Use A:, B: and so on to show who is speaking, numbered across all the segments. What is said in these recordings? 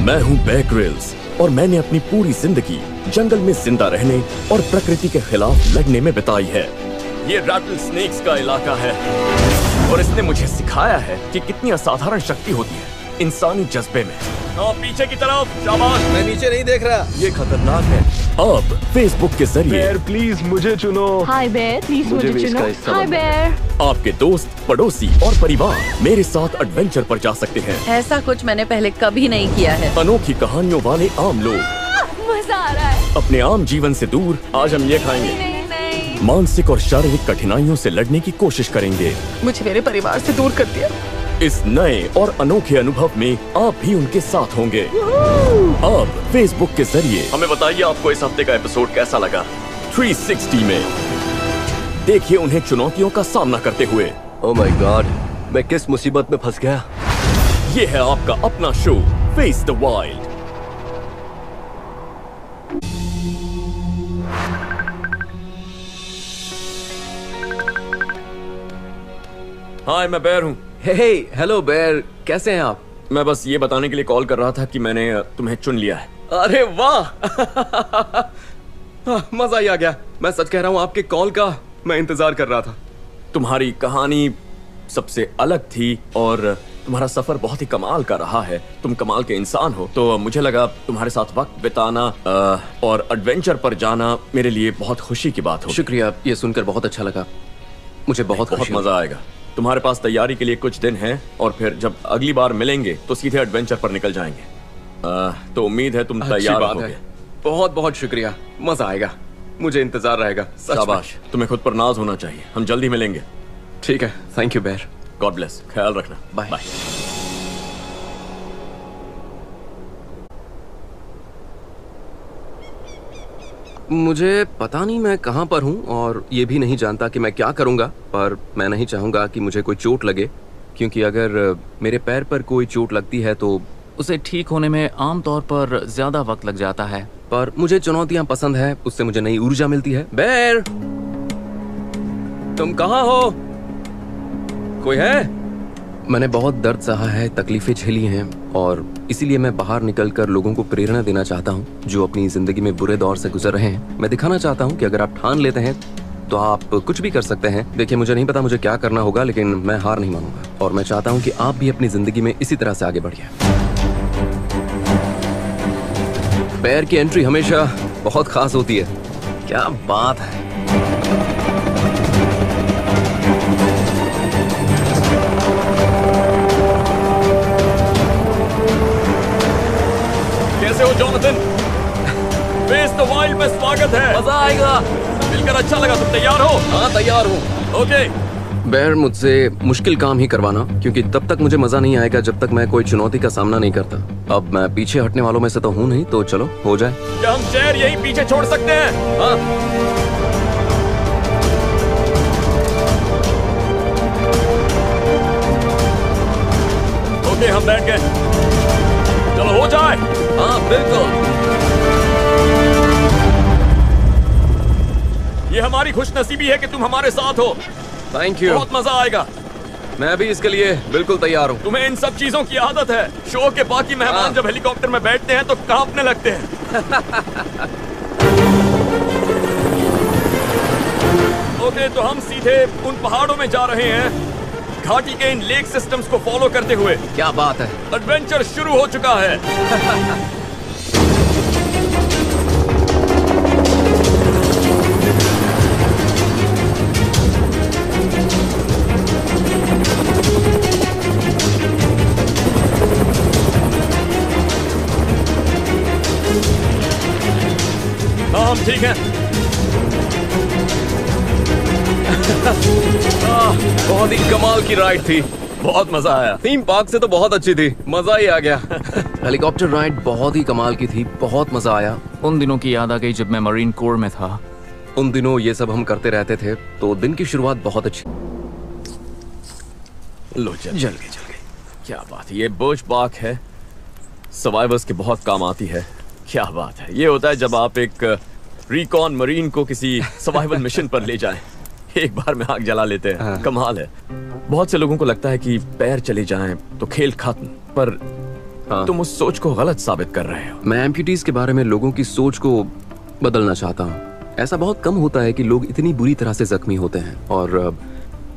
A: मैं हूँ Bear Grylls और मैंने अपनी पूरी जिंदगी जंगल में जिंदा रहने और प्रकृति के खिलाफ लड़ने में बिताई है। ये रैटल स्नेक्स का इलाका है और इसने मुझे सिखाया है कि कितनी असाधारण शक्ति होती है इंसानी जज्बे में। पीछे की तरफ, शाबाश।
B: मैं नीचे नहीं देख रहा,
A: ये खतरनाक है। अब फेसबुक के जरिए
C: बेयर प्लीज मुझे चुनो।
D: हाय बेयर, प्लीज मुझे चुनो। हाय बेयर।
A: आपके दोस्त, पड़ोसी और परिवार मेरे साथ एडवेंचर पर जा सकते हैं।
E: ऐसा कुछ मैंने पहले कभी नहीं किया है।
A: अनोखी कहानियों वाले आम लोग
D: मजा आ रहा है।
A: अपने आम जीवन से दूर आज हम ये खाएंगे।
D: नहीं।
A: मानसिक और शारीरिक कठिनाइयों से लड़ने की कोशिश करेंगे।
D: मुझे मेरे परिवार से दूर कर दिया।
A: इस नए और अनोखे अनुभव में आप भी उनके साथ होंगे। अब फेसबुक के जरिए हमें बताइए आपको इस हफ्ते का एपिसोड कैसा लगा। 360 में देखिए उन्हें चुनौतियों का सामना करते हुए।
B: ओह माय गॉड, मैं किस मुसीबत में फंस गया।
A: ये है आपका अपना शो फेस द वाइल्ड। हाय, मैं बेयर हूँ।
B: हे हेलो बेयर, कैसे हैं आप?
A: मैं बस ये बताने के लिए कॉल कर रहा था कि मैंने तुम्हें चुन लिया है।
B: अरे वाह मजा ही आ गया। मैं सच कह रहा हूँ, आपके कॉल का मैं इंतजार कर रहा था।
A: तुम्हारी कहानी सबसे अलग थी और तुम्हारा सफर बहुत ही कमाल का रहा है। तुम कमाल के इंसान हो, तो मुझे लगा तुम्हारे साथ वक्त बिताना और एडवेंचर पर जाना मेरे लिए बहुत खुशी की बात हो।
B: शुक्रिया, ये सुनकर बहुत अच्छा लगा। मुझे बहुत
A: मजा आएगा। तुम्हारे पास तैयारी के लिए कुछ दिन हैं और फिर जब अगली बार मिलेंगे तो सीधे एडवेंचर पर निकल जाएंगे। तो उम्मीद है तुम तैयार होगे।
B: बहुत बहुत शुक्रिया, मजा आएगा। मुझे इंतजार रहेगा।
A: शाबाश, तुम्हें खुद पर नाज होना चाहिए। हम जल्दी मिलेंगे।
B: ठीक है, thank you bear.
A: God bless, ख्याल रखना।
B: Bye bye. मुझे पता नहीं मैं कहाँ पर हूँ और ये भी नहीं जानता कि मैं क्या करूँगा, पर मैं नहीं चाहूँगा कि मुझे कोई चोट लगे, क्योंकि अगर मेरे पैर पर कोई चोट लगती है तो
F: उसे ठीक होने में आमतौर पर ज्यादा वक्त लग जाता है।
B: पर मुझे चुनौतियाँ पसंद है, उससे मुझे नई ऊर्जा मिलती है। बेयर, तुम कहाँ हो? कोई है? मैंने बहुत दर्द सहा है, तकलीफें झेली हैं और इसीलिए मैं बाहर निकलकर लोगों को प्रेरणा देना चाहता हूँ जो अपनी जिंदगी में बुरे दौर से गुजर रहे हैं। मैं दिखाना चाहता हूँ कि अगर आप ठान लेते हैं तो आप कुछ भी कर सकते हैं। देखिए, मुझे नहीं पता मुझे क्या करना होगा, लेकिन मैं हार नहीं मानूंगा और मैं चाहता हूँ कि आप भी अपनी जिंदगी में इसी तरह से आगे बढ़िए। बेयर की एंट्री हमेशा बहुत खास होती है। क्या बात है।
A: कैसे हो जोनाथन? फेस द वाइल्ड में स्वागत है।
B: मजा आएगा।
A: मिलकर अच्छा लगा। तुम तैयार हो?
B: हाँ, तैयार हूँ।
A: ओके।
B: बेयर, मुझसे मुश्किल काम ही करवाना, क्योंकि तब तक मुझे मजा नहीं आएगा जब तक मैं कोई चुनौती का सामना नहीं करता। अब मैं पीछे हटने वालों में से तो हूँ नहीं, तो चलो हो जाए।
A: क्या हम चेयर यहीं पीछे छोड़ सकते हैं?
B: हाँ।
A: ओके, हम बैठ गए। चलो हो जाए।
B: हाँ बिल्कुल।
A: ये हमारी खुशनसीबी है कि तुम हमारे साथ हो।
B: Thank you.
A: बहुत मजा आएगा।
B: मैं भी इसके लिए बिल्कुल तैयार हूँ।
A: तुम्हें इन सब चीजों की आदत है। शो के बाकी मेहमान जब हेलीकॉप्टर में बैठते हैं तो कांपने लगते हैं। ओके, तो हम सीधे उन पहाड़ों में जा रहे हैं, घाटी के इन लेक सिस्टम्स को फॉलो करते हुए।
B: क्या बात है।
A: एडवेंचर शुरू हो चुका है। हाँ, हम ठीक हैं।
B: बहुत ही कमाल की राइड थी।
A: बहुत मजा आया।
B: थीम पार्क से तो बहुत अच्छी थी, मजा ही आ गया। हेलीकॉप्टर राइड बहुत ही कमाल की थी, बहुत मजा आया।
F: उन दिनों की याद आ गई जब मैं मरीन कोर में था।
B: उन दिनों ये सब हम करते रहते थे, तो दिन की शुरुआत बहुत अच्छी।
A: लो, जल गई। क्या बात है। ये बुश बाक है, सर्वाइवर्स के बहुत काम आती है। क्या बात है। ये होता है जब आप एक रिकॉन मरीन को किसी सर्वाइवल मिशन पर ले जाएं, एक बार में आग जला लेते हैं। कमाल है। बहुत से लोगों को लगता है कि पैर चले जाएं तो खेल खत्म, पर तुम उस सोच को गलत साबित कर रहे हो।
B: मैं एम्प्यूटीज के बारे में लोगों की सोच को बदलना चाहता हूँ। ऐसा बहुत कम होता है कि लोग इतनी बुरी तरह से जख्मी होते हैं, और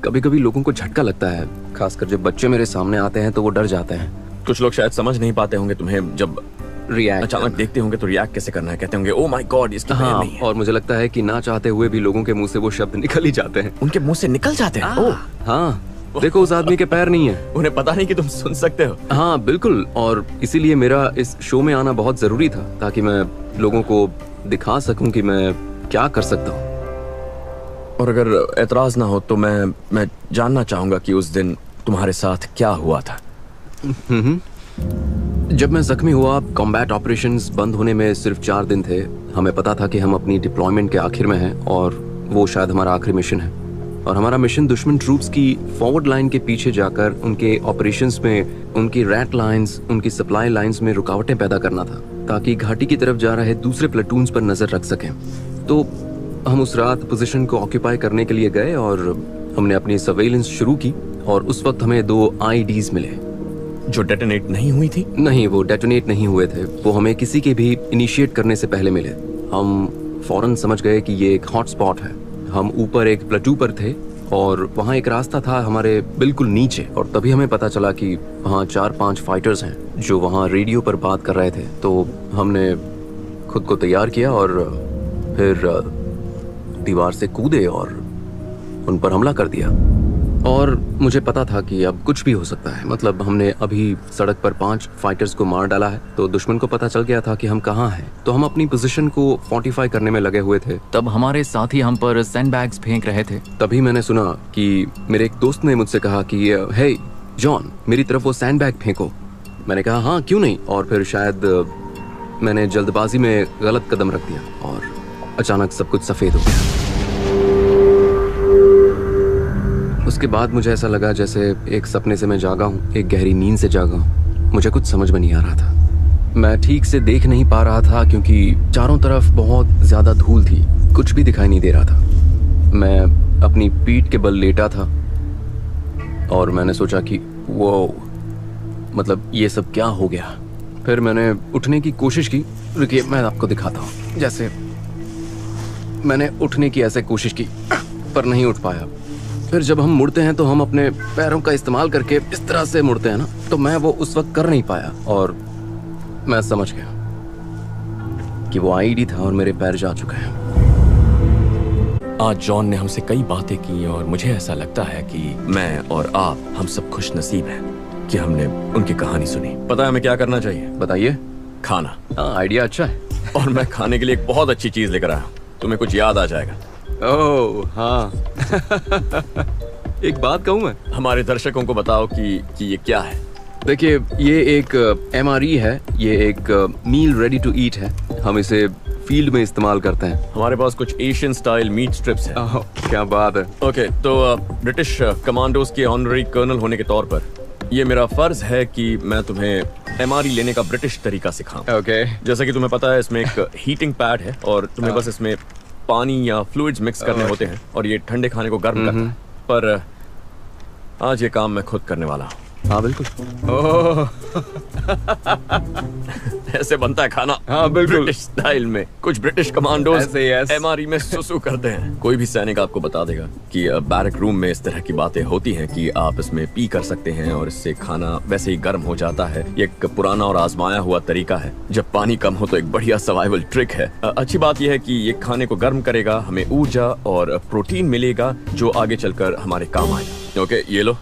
B: कभी कभी लोगों को झटका लगता है, खासकर जब बच्चे मेरे सामने आते हैं तो वो डर जाते हैं।
A: कुछ लोग शायद समझ नहीं पाते होंगे तुम्हें, जब
B: रिएक्ट
A: अचानक देखते होंगे तो रिएक्ट कैसे करना है, कहते होंगे ओह माय गॉड इसकी बहन
B: हाँ,
A: नहीं है।
B: और मुझे लगता है कि ना चाहते हुए भी लोगों के मुंह से वो शब्द निकल ही जाते हैं।
A: उनके मुंह से निकल जाते हैं। ओह,
B: हाँ, देखो उस आदमी के पैर नहीं है।
A: उन्हें पता नहीं कि तुम सुन सकते हो।
B: हाँ बिल्कुल, और इसीलिए मेरा इस शो में आना बहुत जरूरी था, ताकि मैं लोगों को दिखा सकूं कि मैं क्या कर सकता हूँ।
A: और अगर एतराज ना हो तो मैं जानना चाहूंगा कि उस दिन तुम्हारे साथ क्या हुआ था।
B: जब मैं जख्मी हुआ, कॉम्बैट ऑपरेशंस बंद होने में सिर्फ 4 दिन थे। हमें पता था कि हम अपनी डिप्लॉयमेंट के आखिर में हैं, और वो शायद हमारा आखिरी मिशन है। और हमारा मिशन दुश्मन ट्रूप्स की फॉरवर्ड लाइन के पीछे जाकर उनके ऑपरेशंस में उनकी रैट लाइंस, उनकी सप्लाई लाइंस में रुकावटें पैदा करना था, ताकि घाटी की तरफ जा रहे दूसरे प्लेटून्स पर नजर रख सकें। तो हम उस रात पोजीशन को ऑक्यूपाई करने के लिए गए और हमने अपनी सर्वेलेंस शुरू की, और उस वक्त हमें 2 IEDs मिले
A: जो डेटोनेट नहीं हुई थी।
B: नहीं, वो डेटोनेट नहीं हुए थे। वो हमें किसी के भी इनिशिएट करने से पहले मिले। हम फौरन समझ गए कि ये एक हॉट स्पॉट है। हम ऊपर एक प्लेटू पर थे और वहाँ एक रास्ता था हमारे बिल्कुल नीचे, और तभी हमें पता चला कि वहाँ 4-5 फाइटर्स हैं जो वहाँ रेडियो पर बात कर रहे थे। तो हमने खुद को तैयार किया और फिर दीवार से कूदे और उन पर हमला कर दिया। और मुझे पता था कि अब कुछ भी हो सकता है। मतलब हमने अभी सड़क पर 5 फाइटर्स को मार डाला है, तो दुश्मन को पता चल गया था कि हम कहाँ हैं। तो हम अपनी पोजीशन को फोर्टिफाई करने में लगे हुए थे।
F: तब हमारे साथी हम पर सैंडबैग्स फेंक रहे थे।
B: तभी मैंने सुना कि मेरे एक दोस्त ने मुझसे कहा कि हे जॉन, मेरी तरफ वो सैंडबैग फेंको। मैंने कहा हाँ क्यों नहीं, और फिर शायद मैंने जल्दबाजी में गलत कदम रख दिया और अचानक सब कुछ सफेद हो गया। उसके बाद मुझे ऐसा लगा जैसे एक सपने से मैं जागा हूँ, एक गहरी नींद से जागा हूँ। मुझे कुछ समझ में नहीं आ रहा था। मैं ठीक से देख नहीं पा रहा था क्योंकि चारों तरफ बहुत ज्यादा धूल थी, कुछ भी दिखाई नहीं दे रहा था। मैं अपनी पीठ के बल लेटा था और मैंने सोचा कि वो मतलब ये सब क्या हो गया। फिर मैंने उठने की कोशिश की। रुकिए मैं आपको दिखाता हूँ। जैसे मैंने उठने की ऐसे कोशिश की पर नहीं उठ पाया। फिर जब हम मुड़ते हैं तो हम अपने पैरों का इस्तेमाल करके इस तरह से मुड़ते हैं ना, तो मैं वो उस वक्त कर नहीं पाया और मैं समझ गया कि वो IED था और मेरे पैर जा चुके हैं।
A: आज जॉन ने हमसे कई बातें की और मुझे ऐसा लगता है कि मैं और आप हम सब खुश नसीब हैं कि हमने उनकी कहानी सुनी। पता है हमें क्या करना चाहिए?
B: बताइए।
A: खाना।
B: हाँ, आइडिया अच्छा है।
A: और मैं खाने के लिए एक बहुत अच्छी चीज लेकर आया हूँ, तुम्हें कुछ याद आ जाएगा।
B: ओह हाँ। एक बात कहूँ मैं?
A: हमारे दर्शकों को बताओ कि ये क्या है।
B: देखिए ये एक MRE है, ये एक मील रेडी टू ईट है। हम इसे फील्ड में इस्तेमाल करते हैं।
A: हमारे पास कुछ एशियन स्टाइल मीट स्ट्रिप्स हैं।
B: ओह क्या बात है।
A: ओके, तो ब्रिटिश कमांडोज के ऑनररी कर्नल होने के तौर पर ये मेरा फर्ज है कि मैं तुम्हें MRE लेने का ब्रिटिश तरीका सिखाऊं।
B: ओके।
A: जैसा कि तुम्हें पता है इसमें एक हीटिंग पैड है और तुम्हें बस इसमें पानी या फ्लूइड्स मिक्स करने होते हैं और ये ठंडे खाने को गर्म करता है। पर आज ये काम मैं खुद करने वाला हूँ।
B: हाँ बिल्कुल।
A: ऐसे बनता है खाना।
B: हाँ बिल्कुल।
A: ब्रिटिश स्टाइल में। कुछ ब्रिटिश कमांडोज
B: ऐसे ही, yes।
A: MRE में सुसु करते हैं। कोई भी सैनिक आपको बता देगा कि बैरक रूम में इस तरह की बातें होती हैं कि आप इसमें पी कर सकते हैं और इससे खाना वैसे ही गर्म हो जाता है। ये एक पुराना और आजमाया हुआ तरीका है। जब पानी कम हो तो एक बढ़िया सर्वाइवल ट्रिक है। अच्छी बात यह है कि ये खाने को गर्म करेगा, हमें ऊर्जा और प्रोटीन मिलेगा जो आगे चलकर हमारे काम आएगा। ओके, ये लो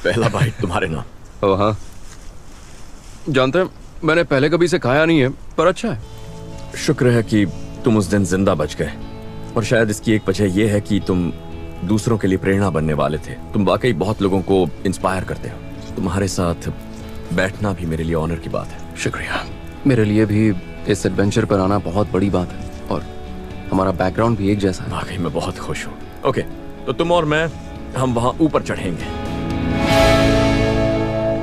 A: पहला बाइट तुम्हारे नाम।
B: ओह हाँ, जानते हैं मैंने पहले कभी इसे खाया नहीं है, पर अच्छा है।
A: शुक्र है कि तुम उस दिन जिंदा बच गए, और शायद इसकी एक वजह यह है कि तुम दूसरों के लिए प्रेरणा बनने वाले थे। तुम वाकई बहुत लोगों को इंस्पायर करते हो। तुम्हारे साथ बैठना भी मेरे लिए ऑनर की बात है।
B: शुक्रिया। मेरे लिए भी इस एडवेंचर पर आना बहुत बड़ी बात है और हमारा बैकग्राउंड भी एक जैसा है।
A: वाकई मैं बहुत खुश हूँ। ओके, तो तुम और मैं हम वहाँ ऊपर चढ़ेंगे।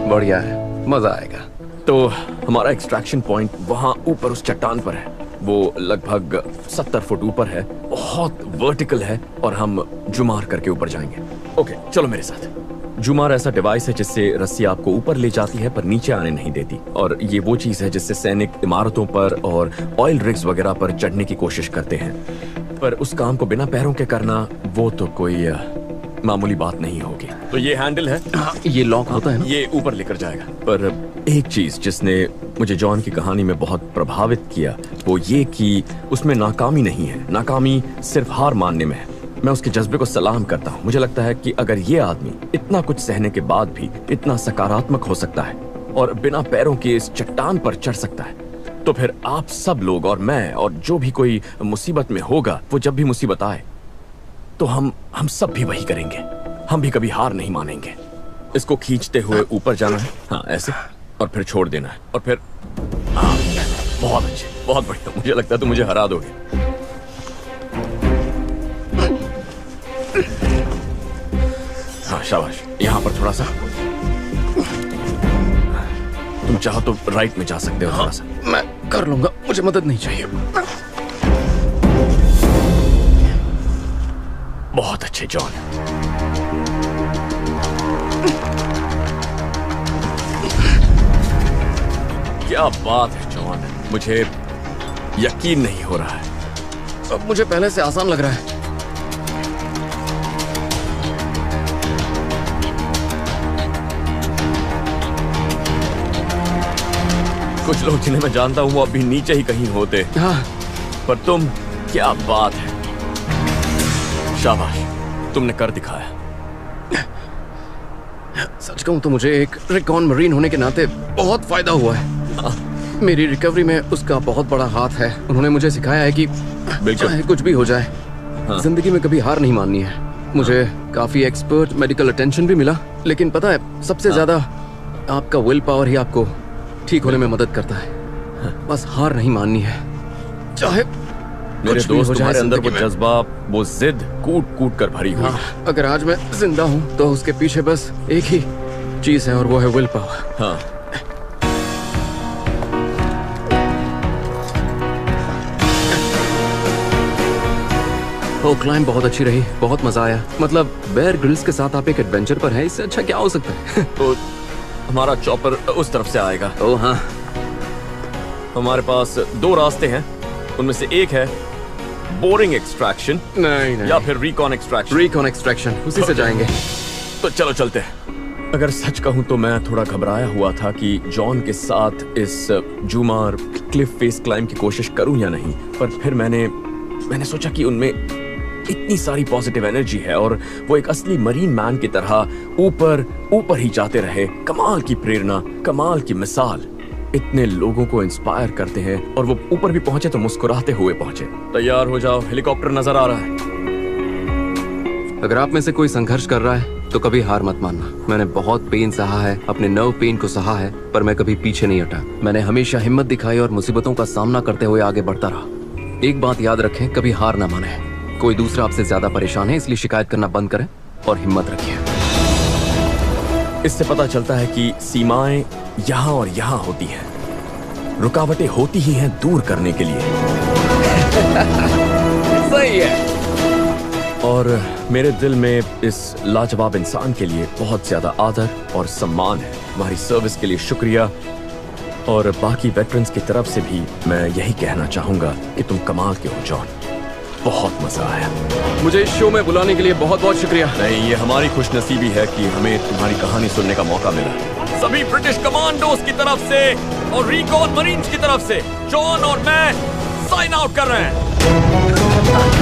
B: बढ़िया है, मजा आएगा।
A: तो हमारा एक्सट्रैक्शन पॉइंट वहाँ ऊपर उस चट्टान पर है। वो लगभग 70 फुट ऊपर है, बहुत वर्टिकल है और हम जुमार करके ऊपर जाएंगे। ओके, चलो मेरे साथ। जूमार ऐसा डिवाइस है जिससे रस्सी आपको ऊपर ले जाती है पर नीचे आने नहीं देती, और ये वो चीज है जिससे सैनिक इमारतों पर और ऑयल रिग्स वगैरह पर चढ़ने की कोशिश करते हैं। पर उस काम को बिना पैरों के करना वो तो कोई मामूली बात नहीं होगी। तो ये हैंडल है,
B: ये लॉक होता है ना?
A: ये ऊपर लेकर जाएगा। पर एक चीज जिसने मुझे जॉन की कहानी में बहुत प्रभावित किया वो ये कि उसमें नाकामी नहीं है, नाकामी सिर्फ हार मानने में है। मैं उसके जज्बे को सलाम करता हूँ। मुझे लगता है कि अगर ये आदमी इतना कुछ सहने के बाद भी इतना सकारात्मक हो सकता है और बिना पैरों के इस चट्टान पर चढ़ सकता है, तो फिर आप सब लोग और मैं और जो भी कोई मुसीबत में होगा, वो जब भी मुसीबत आए तो हम सब भी वही करेंगे। हम भी कभी हार नहीं मानेंगे। इसको खींचते हुए ऊपर जाना है, हाँ ऐसे, और फिर छोड़ देना है, और फिर हाँ, बहुत अच्छे, बहुत बढ़िया। मुझे लगता है तुम मुझे हरा दोगे। हाँ शाबाश, यहाँ पर थोड़ा सा। तुम चाहो तो राइट में जा सकते हो थोड़ा सा।
B: मैं कर लूंगा, मुझे मदद नहीं चाहिए।
A: बहुत अच्छे जॉन। क्या बात है जॉन, मुझे यकीन नहीं हो रहा है।
B: अब मुझे पहले से आसान लग रहा है।
A: कुछ लोग जिन्हें मैं जानता हूँ वो अभी नीचे ही कहीं होते।
B: हाँ,
A: पर तुम, क्या बात है, शाबाश, तुमने कर दिखाया।
B: सच कहूं तो मुझे एक रिकॉन मरीन होने के नाते बहुत फायदा हुआ है। मेरी रिकवरी में उसका बहुत बड़ा हाथ है। उन्होंने मुझे सिखाया है कि चाहे कुछ भी हो जाए, जिंदगी में कभी हार नहीं माननी है। मुझे काफी एक्सपर्ट मेडिकल अटेंशन भी मिला, लेकिन पता है सबसे ज्यादा आपका विल पावर ही आपको ठीक होने में मदद करता है। बस हार नहीं माननी है, चाहे
A: मेरे दोस्त, तुम्हारे अंदर वो जज्बा, वो जिद कूट कूट कर भरी हुई।
B: अगर आज मैं जिंदा हूँ तो उसके पीछे बस एक ही चीज है और वो है विल पावर।
A: हाँ,
B: वो क्लाइंब बहुत अच्छी रही, बहुत मजा आया। मतलब बेयर ग्रिल्स के साथ आप एक एडवेंचर पर हैं, इससे अच्छा क्या हो सकता है?
A: तो हमारा चॉपर उस तरफ से आएगा।
B: ओह हाँ,
A: हमारे पास दो रास्ते हैं, उनमें से एक है बोरिंग एक्सट्रैक्शन
B: नहीं
A: या फिर रिकॉन एक्सट्रैक्शन।
B: रिकॉन एक्सट्रैक्शन, उसी से जाएंगे।
A: तो चलो चलते हैं। अगर सच कहूं तो मैं थोड़ा घबराया हुआ था कि जॉन के साथ इस जूमार क्लिफ फेस क्लाइंब की कोशिश करूं या नहीं, पर फिर मैंने सोचा कि उनमें इतनी सारी पॉजिटिव एनर्जी है और वो एक असली मरीन मैन की तरह ऊपर ही जाते रहे। कमाल की प्रेरणा, कमाल की मिसाल, इतने लोगों को इंस्पायर करते हैं, और वो ऊपर भी पहुंचे तो मुस्कुराते हुए पहुंचे। तैयार हो जाओ, हेलीकॉप्टर नजर आ रहा है।
B: अगर आप में से कोई संघर्ष कर रहा है तो कभी हार मत मानना। मैंने बहुत पेन सहा है, अपने नर्व पेन को सहा है, पर मैं कभी पीछे नहीं हटा। मैंने हमेशा हिम्मत दिखाई और मुसीबतों का सामना करते हुए आगे बढ़ता रहा। एक बात याद रखें, कभी हार ना माने। कोई दूसरा आपसे ज्यादा परेशान है, इसलिए शिकायत करना बंद करें और हिम्मत रखिए।
A: इससे पता चलता है कि सीमाएं यहाँ और यहाँ होती हैं, रुकावटें होती ही हैं दूर करने के लिए।
B: सही है।
A: और मेरे दिल में इस लाजवाब इंसान के लिए बहुत ज्यादा आदर और सम्मान है। तुम्हारी सर्विस के लिए शुक्रिया, और बाकी वेटरन्स की तरफ से भी मैं यही कहना चाहूंगा कि तुम कमाल के हो जॉन। बहुत मजा आया।
B: मुझे इस शो में बुलाने के लिए बहुत बहुत शुक्रिया।
A: नहीं, ये हमारी खुशनसीबी है कि हमें तुम्हारी कहानी सुनने का मौका मिला। सभी ब्रिटिश कमांडोज की तरफ से और रिकॉन मरीन्स की तरफ से जॉन और मैं साइन आउट कर रहे हैं।